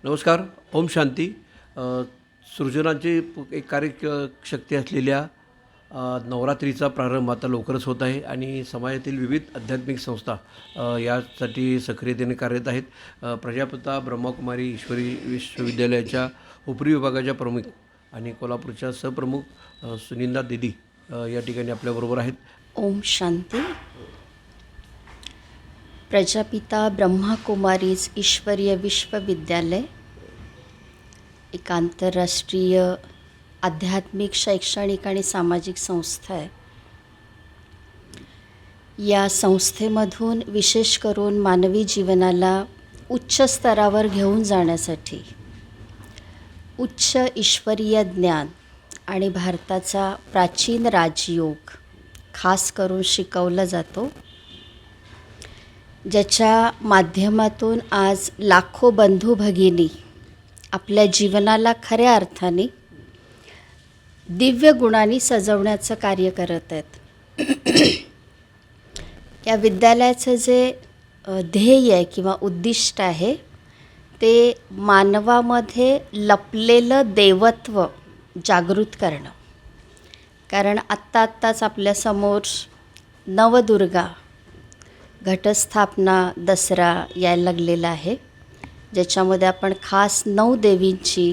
नमस्कार. ओम शांती. अ, सृजनाची एक शक्ती असलेल्या नवरात्रीचा प्रारंभ आता लवकरच होत आहे आणि समाजातील विविध आध्यात्मिक संस्था यासाठी सक्रियतेने कार्यरत आहेत. प्रजापिता ब्रह्मकुमारी ईश्वरी विश्वविद्यालयाच्या उपरी विभागाच्या प्रमुख आणि कोल्हापूरच्या सहप्रमुख सुनिंदा दिदी या ठिकाणी आपल्याबरोबर आहेत. ओम शांती. प्रजापिता ब्रह्मकुमारीज ईश्वरीय विश्वविद्यालय एक आंतरराष्ट्रीय आध्यात्मिक, शैक्षणिक आणि सामाजिक संस्था आहे. या संस्थेमधून विशेष करून मानवी जीवनाला उच्च स्तरावर घेऊन जाण्यासाठी उच्च ईश्वरीय ज्ञान आणि भारताचा प्राचीन राजयोग खास करून शिकवला जातो, ज्याच्या माध्यमातून आज लाखो बंधू भगिनी आपल्या जीवनाला खऱ्या अर्थाने दिव्य गुणांनी सजवण्याचं कार्य करत आहेत. या विद्यालयाचं जे ध्येय आहे किंवा उद्दिष्ट आहे ते मानवामध्ये लपलेलं देवत्व जागृत करणं. कारण आत्ताच आपल्यासमोर नवदुर्गा घटस्थापना दसरा यायला लागलेला आहे, ज्याच्यामध्ये आपण खास 9 देवींची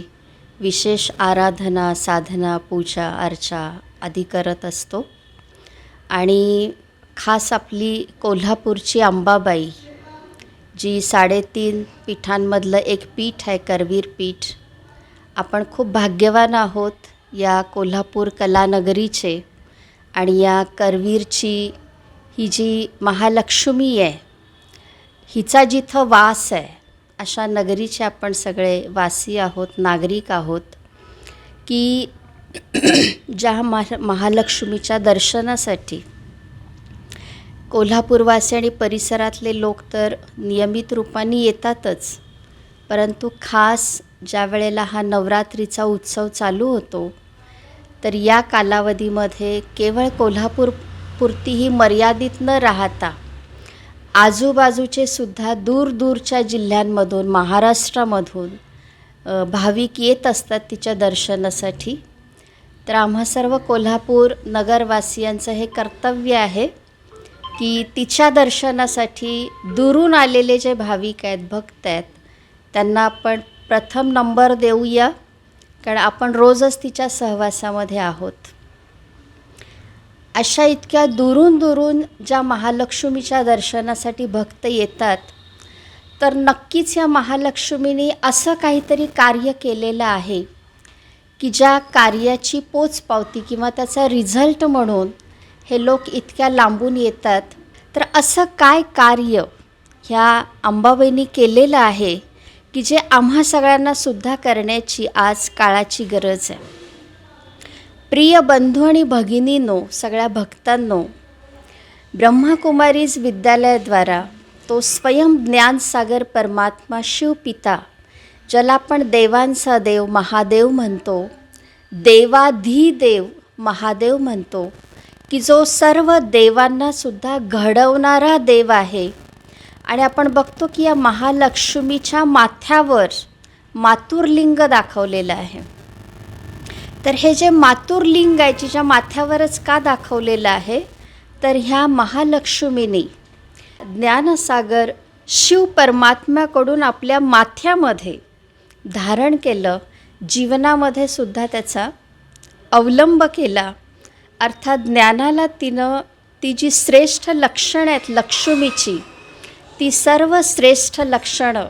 विशेष आराधना, साधना, पूजा, अर्चा आदी करत असतो. आणि खास आपली कोल्हापूरची अंबाबाई, जी 3.5 पीठांमधलं एक पीठ आहे, करवीर पीठ. आपण खूप भाग्यवान आहोत या कोल्हापूर कलानगरीचे. आणि या करवीरची ही जी महालक्ष्मी आहे, हिचा जिथं वास आहे, अशा नगरीचे आपण सगळे वासी आहोत, नागरिक आहोत, की ज्या महालक्ष्मीच्या दर्शनासाठी कोल्हापूरवासी आणि परिसरातले लोक तर नियमित रूपाने येतातच, परंतु खास ज्या वेळेला हा नवरात्रीचा उत्सव चालू होतो, तर या कालावधीमध्ये केवळ कोल्हापूरपुरतीही मर्यादित न राहता आजूबाजूचे सुद्धा दूरदूरच्या जिल्ह्यांमधून, महाराष्ट्रामधून भाविक येत असतात तिच्या दर्शनासाठी. तर आम्हा सर्व कोल्हापूर नगरवासियांचं हे कर्तव्य आहे की तिच्या दर्शनासाठी दुरून आलेले जे भाविक आहेत, भक्त आहेत, त्यांना आपण प्रथम नंबर देऊया, कारण आपण रोजच तिच्या सहवासामध्ये आहोत. अशा इतक्या दुरून ज्या महालक्ष्मीच्या दर्शनासाठी भक्त येतात, तर नक्कीच या महालक्ष्मीने असं काहीतरी कार्य केलेलं आहे की ज्या कार्याची पोचपावती किंवा त्याचा रिझल्ट म्हणून हे लोक इतक्या लांबून येतात. तर असं काय कार्य ह्या अंबाबाईंनी केलेलं आहे की जे आम्हा सगळ्यांना सुद्धा करण्याची आज काळाची गरज आहे. प्रिय बंधू आणि भगिनींनो, सगळ्या भक्तांनो, ब्रह्मकुमारीज विद्यालयाद्वारा तो स्वयं ज्ञानसागर परमात्मा शिवपिता, ज्याला आपण देवांचा देव महादेव म्हणतो, देवाधिदेव महादेव म्हणतो, की जो सर्व देवांना सुद्धा घडवणारा देव आहे. आणि आपण बघतो की या महालक्ष्मीच्या माथ्यावर मातुरलिंग दाखवलेलं आहे. तर हे जे मातुरलिंग आहे, जिच्या माथ्यावरच का दाखवलेलं आहे, तर ह्या महालक्ष्मीने ज्ञानसागर शिव परमात्म्याकडून आपल्या माथ्यामध्ये धारण केलं, जीवनामध्ये सुद्धा त्याचा अवलंब केला. अर्थात ज्ञानाला ती जी श्रेष्ठ लक्षणं आहेत लक्ष्मीची, ती सर्व श्रेष्ठ लक्षणं,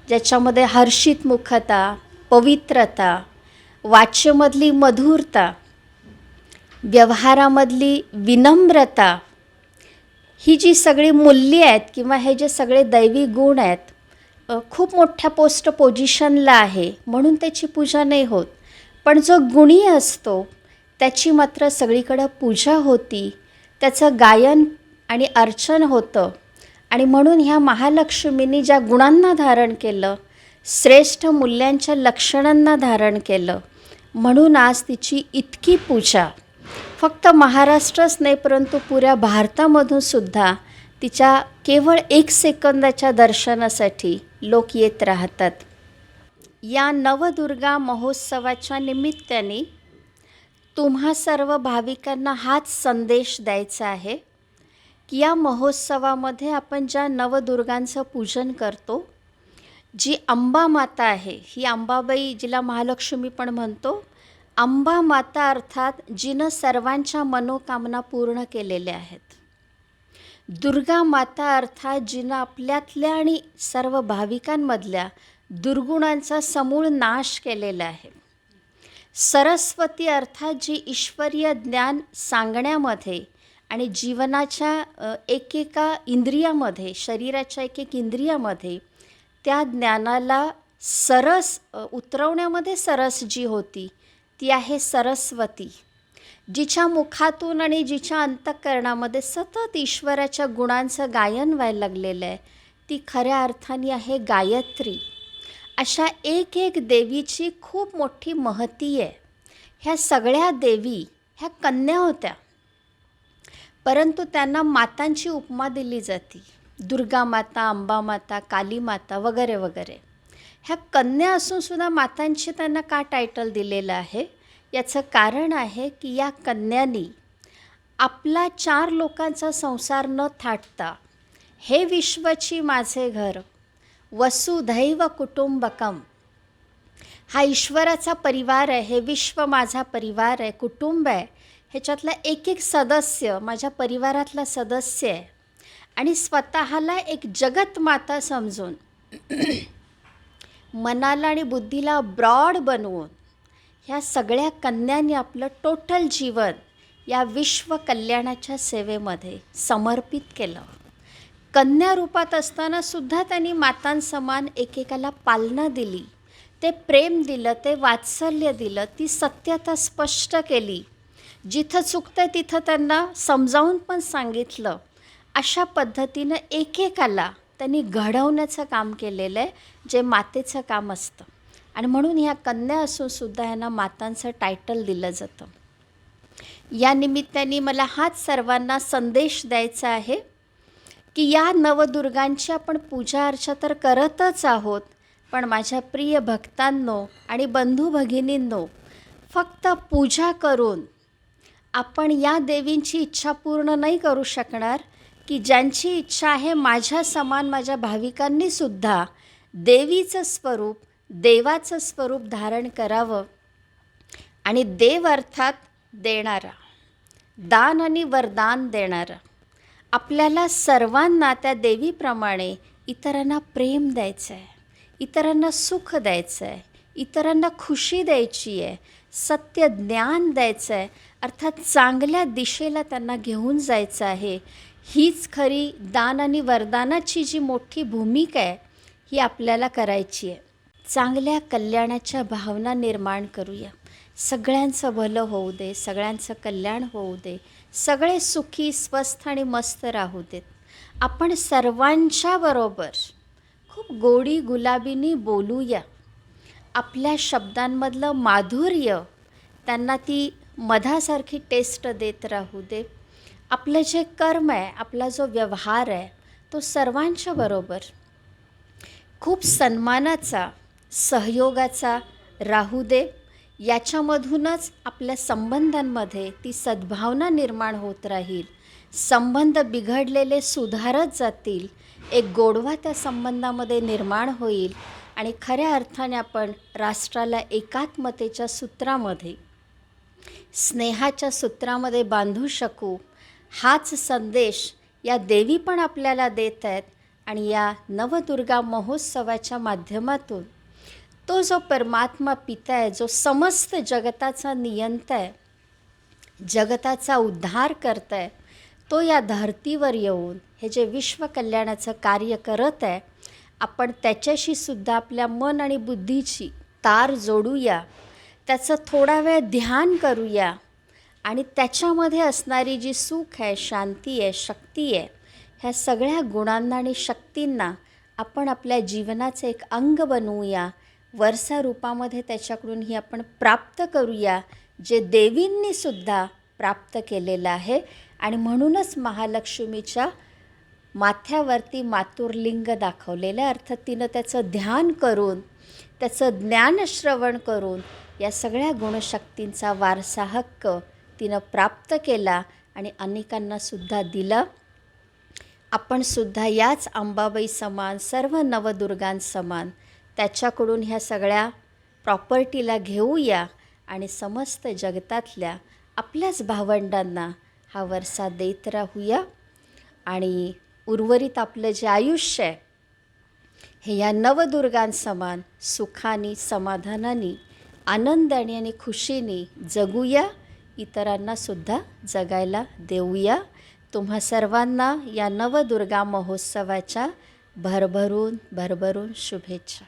ज्याच्यामध्ये हर्षित मुखता, पवित्रता, वाच्यमधली मधुरता, व्यवहारामधली विनम्रता, ही जी सगळी मूल्ये आहेत किंवा हे जे सगळे दैवी गुण आहेत, खूप मोठ्या पोस्ट पोझिशनला आहे म्हणून त्याची पूजा नाही होत. पण जो गुणी असतो त्याची मात्र सगळीकडं पूजा होती, त्याचं गायन आणि अर्चन होतं. आणि म्हणून ह्या महालक्ष्मीने ज्या गुणांना धारण केलं, श्रेष्ठ मूल्यांच्या लक्षणांना धारण केलं, म्हणून आज तिची इतकी पूजा फक्त महाराष्ट्रच नाही, परंतु पुऱ्या भारतामधून सुद्धा तिच्या केवळ 1 सेकंदाच्या दर्शनासाठी लोक येत राहतात. या नवदुर्गा महोत्सवाच्या निमित्ताने तुम्हा सर्व भाविकांना हाच संदेश द्यायचा आहे की या महोत्सवामध्ये आपण ज्या नवदुर्गांचं पूजन करतो, जी अंबा माता आहे, ही अंबाबाई जिला महालक्ष्मी पण म्हणतो, अंबा माता अर्थात जिनं सर्वांच्या मनोकामना पूर्ण केलेल्या आहेत. दुर्गा माता अर्थात जिनं आपल्यातल्या आणि सर्व भाविकांमधल्या दुर्गुणांचा समूळ नाश केलेला आहे. सरस्वती अर्थात जी ईश्वरीय ज्ञान सांगण्यामध्ये आणि जीवनाच्या एकेका इंद्रियामध्ये, शरीराच्या एक इंद्रियामध्ये त्या ज्ञानाला उतरवण्यामध्ये सरस जी होती ती आहे सरस्वती. जिच्या मुखातून आणि जिच्या अंतःकरणामध्ये सतत ईश्वराच्या गुणांचं गायन व्हायला लागलेलं आहे ती खऱ्या अर्थाने आहे गायत्री. अशा एक एक देवीची खूप मोठी महती आहे. ह्या सगळ्या देवी ह्या कन्या होत्या, परंतु त्यांना मातांची उपमा दिली जाते. दुर्गा माता, अंबा माता, काली माता वगैरे वगैरे. ह्या कन्या असूनसुद्धा मातांची त्यांना का टायटल दिलेलं आहे? याचं कारण आहे की या कन्यांनी आपला 4 लोकांचा संसार न थाटता हे विश्वची माझे घर, वसुधैव कुटुंबकम, हा ईश्वराचा परिवार आहे, हे विश्व माझा परिवार आहे, कुटुंब आहे, ह्याच्यातला एक एक सदस्य माझ्या परिवारातला सदस्य आहे आणि स्वतःला एक जगत माता समजून मनाला आणि बुद्धीला ब्रॉड बनवून ह्या सगळ्या कन्यांनी आपलं टोटल जीवन या विश्व कल्याणाच्या सेवेमध्ये समर्पित केलं. कन्या रूपात असतानासुद्धा त्यांनी मातांसमान एकेकाला पालना दिली, ते प्रेम दिलं, ते वात्सल्य दिलं, ती सत्यता स्पष्ट केली, जिथं चुकतं तिथं त्यांना समजावून पण सांगितलं. अशा पद्धतीनं एकेकाला त्यांनी घडवण्याचं काम केलेलं आहे, जे मातेचं काम असतं. आणि म्हणून ह्या कन्या असूनसुद्धा ह्यांना मातांचं टायटल दिलं जातं. या निमित्ताने मला हाच सर्वांना संदेश द्यायचा आहे की या नवदुर्गांची आपण पूजा अर्चा तर करतच आहोत, पण माझ्या प्रिय भक्तांनो आणि बंधू भगिनींनो, फक्त पूजा करून आपण या देवींची इच्छा पूर्ण नाही करू शकणार की ज्यांची इच्छा आहे माझ्या समान माझ्या भाविकांनीसुद्धा देवीचं स्वरूप, देवाचं स्वरूप धारण करावं. आणि देव अर्थात देणारा, दान आणि वरदान देणारा. आपल्याला सर्वांना त्या देवीप्रमाणे इतरांना प्रेम द्यायचं आहे, इतरांना सुख द्यायचं आहे, इतरांना खुशी द्यायची आहे, सत्य ज्ञान द्यायचं आहे, अर्थात चांगल्या दिशेला त्यांना घेऊन जायचं आहे. हीच खरी दान आणि वरदानाची जी मोठी भूमिका आहे ही आपल्याला करायची आहे. चांगल्या कल्याणाच्या भावना निर्माण करूया. सगळ्यांचं भलं होऊ दे, सगळ्यांचं कल्याण होऊ दे, सगळे सुखी, स्वस्थ आणि मस्त राहू देत. आपण सर्वांच्या बरोबर खूप गोडी गुलाबीनी बोलूया. आपल्या शब्दांमधलं माधुर्य त्यांना ती मधासारखी टेस्ट देत राहू दे. आपलं जे कर्म आहे, आपला जो व्यवहार आहे, तो सर्वांच्या बरोबर खूप सन्मानाचा, सहयोगाचा राहू दे. याच्यामधूनच आपल्या संबंधांमध्ये ती सद्भावना निर्माण होत राहील. संबंध बिघडलेले सुधारत जातील, एक गोडवा त्या संबंधामध्ये निर्माण होईल आणि खऱ्या अर्थाने आपण राष्ट्राला एकात्मतेच्या सूत्रामध्ये, स्नेहाच्या सूत्रामध्ये बांधू शकू. हाच संदेश या देवी पण आपल्याला देत आहेत. आणि या नवदुर्गा महोत्सवाच्या माध्यमातून तो जो परमात्मा पिता आहे, जो समस्त जगताचा नियंता आहे, जगताचा उद्धार करत आहे, तो या धर्तीवर येऊन हे जे विश्व कल्याणाचं कार्य करत आहे, आपण त्याच्याशी सुद्धा आपल्या मन आणि बुद्धीची तार जोडूया, त्याचं थोडा वेळ ध्यान करूया आणि त्याच्यामध्ये असणारी जी सुख आहे, शांती आहे, शक्ती आहे, ह्या सगळ्या गुणांना आणि शक्तींना आपण आपल्या जीवनाचं एक अंग बनवूया. वर्षा रूपामध्ये त्याच्याकडून ही आपण प्राप्त करूया, जे देवींनीसुद्धा प्राप्त केलेलं आहे. आणि म्हणूनच महालक्ष्मीच्या माथ्यावरती मातुरलिंग दाखवलेलं आहे. अर्थात तिनं त्याचं ध्यान करून त्याचं ज्ञानश्रवण करून या सगळ्या गुणशक्तींचा वारसा हक्क तिनं प्राप्त केला आणि अनेकांनासुद्धा दिला. आपणसुद्धा याच अंबाबाई समान, सर्व नवदुर्गांसमान त्याच्याकडून ह्या सगळ्या प्रॉपर्टीला घेऊया आणि समस्त जगतातल्या आपल्याच भावंडांना हा वारसा देत राहूया. आणि उर्वरित आपलं जे आयुष्य आहे हे या नवदुर्गांसमान सुखाने, समाधानाने, आनंदाने आणि खुशीने जगूया, इतरांनासुद्धा जगायला देऊया. तुम्हा सर्वांना या नवदुर्गा महोत्सवाच्या भरभरून शुभेच्छा.